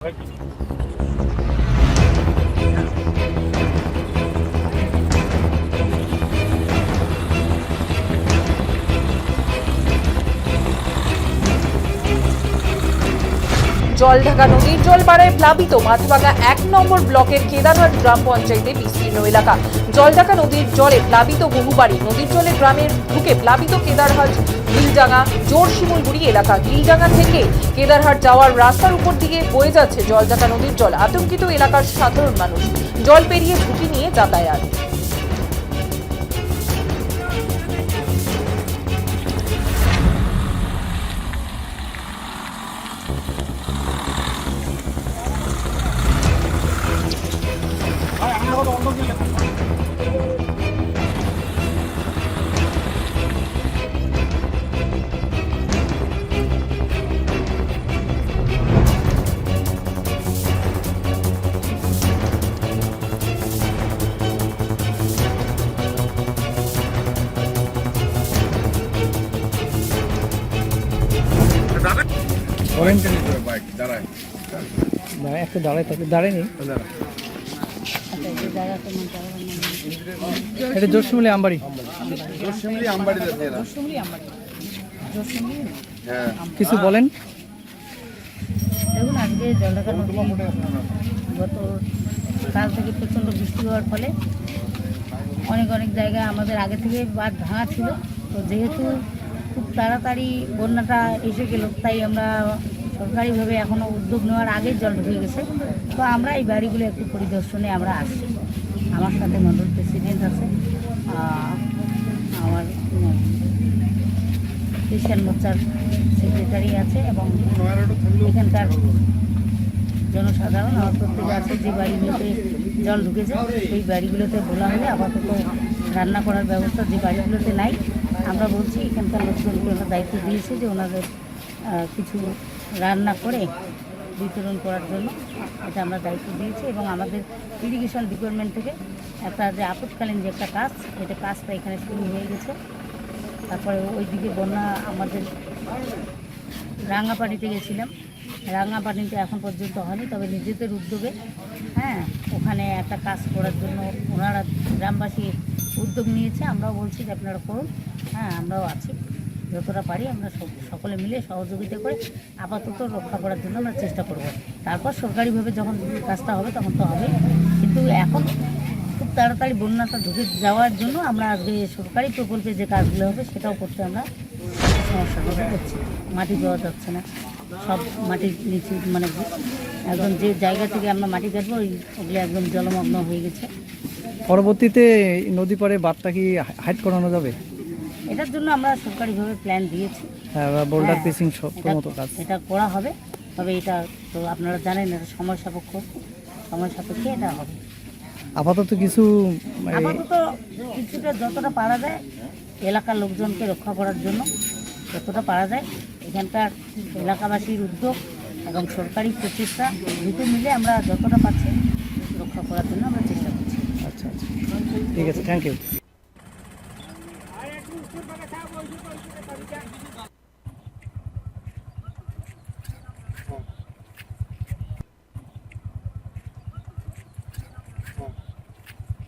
জলঢাকা নদীর জল বাড়ায় প্লাবিত মাঠভাঙ্গা ১ নম্বর ব্লকের কেদারহাট গ্রাম পঞ্চায়েতের বিস্তীর্ণ এলাকা। জলঢাকা নদীর জলে প্লাবিত বহু বাড়ি। নদীর জলে গ্রামের ঢুকে প্লাবিত কেদারহাট গিলডাঙ্গা জোরশিমুলগুড়ি এলাকা। গিলডাঙ্গা থেকে কেদারহাট যাওয়ার রাস্তার উপর দিকে বয়ে যাচ্ছে জলঢাকা নদীর জল। আতঙ্কিত এলাকার সাধারণ মানুষ। জল পেরিয়ে ঝুঁকি নিয়ে যাতায়াত। একটু দাঁড়ায় থাকে, দাঁড়ায়নি। এটা জোরশিমুলি আমবাড়ি। কিছু বলেন। দেখুন, আজকে জলঢাকা নদী গত কাল থেকে প্রচণ্ড বৃষ্টি হওয়ার ফলে অনেক জায়গায় আমাদের আগে থেকে বাঁধ ভাঙা ছিল। তো যেহেতু খুব তাড়াতাড়ি বন্যাটা এসে গেল, তাই আমরা সরকারিভাবে এখনও উদ্যোগ নেওয়ার আগেই জল ঢুকে গেছে। তো আমরা এই বাড়িগুলো একটু পরিদর্শনে আমরা আসছি। আমার সাথে মন্ডল প্রেসিডেন্ট আছে, আমার খ্রিস্টান মোর্চার সেক্রেটারি আছে এবং এখানকার জনসাধারণ আমার প্রত্যেকে আছে। যে বাড়িগুলোতে জল ঢুকেছে সেই বাড়িগুলোতে বলা হলে আপাতত রান্না করার ব্যবস্থা যে বাড়িগুলোতে নাই, আমরা বলছি এখানকার লোকজনকে আমরা দায়িত্ব দিয়েছি যে ওনাদের কিছু রান্না করে বিতরণ করার জন্য এটা আমরা দায়িত্ব দিয়েছি। এবং আমাদের ইরিগেশন ডিপার্টমেন্ট থেকে একটা যে আপৎকালীন যে একটা কাজটা এখানে শুরু হয়ে গেছে। তারপরে ওইদিকে বন্যা আমাদের রাঙ্গাপানিতে গেছিলাম, রাঙ্গাপানিতে এখন পর্যন্ত হয়নি, তবে নিজেদের উদ্যোগে ওখানে একটা কাজ করার জন্য ওনারা গ্রামবাসী উদ্যোগ নিয়েছে। আমরাও বলছি যে আপনারা করুন, আমরাও আছি, যতটা পারি আমরা সকলে মিলে সহযোগিতা করে আপাতত রক্ষা করার জন্য আমরা চেষ্টা করব। তারপর সরকারিভাবে যখন কাজটা হবে তখন তো হবে, কিন্তু এখন খুব তাড়াতাড়ি বন্যাটা ঢুকে যাওয়ার জন্য আমরা আজকে সরকারি প্রকল্পে যে কাজগুলো হবে সেটাও করতে আমরা সমস্যার মধ্যে করছি। মাটি পাওয়া যাচ্ছে না, সব মাটির নিচে মানে একদম যে জায়গা থেকে আমরা মাটি কাটবো ওগুলো একদম জলমগ্ন হয়ে গেছে। পরবর্তীতে নদী পাড়ে বাঁধটা কি হাইট করানো যাবে? এটার জন্য আমরা সরকারিভাবে প্ল্যান দিয়েছি। বোল্ডার পিসিং মতো কাজ এটা করা হবে, তবে এটা তো আপনারা জানেন এটা সময় সাপেক্ষে এটা হবে। আপাতত কিছুটা যতটা পারা যায় এলাকার লোকজনকে রক্ষা করার জন্য যতটা পারা যায়, এখানকার এলাকাবাসীর উদ্যোগ এবং সরকারি প্রচেষ্টা দুটো মিলে আমরা যতটা পাচ্ছি রক্ষা করার জন্য আমরা চেষ্টা করছি। আচ্ছা, ঠিক আছে, থ্যাংক ইউ।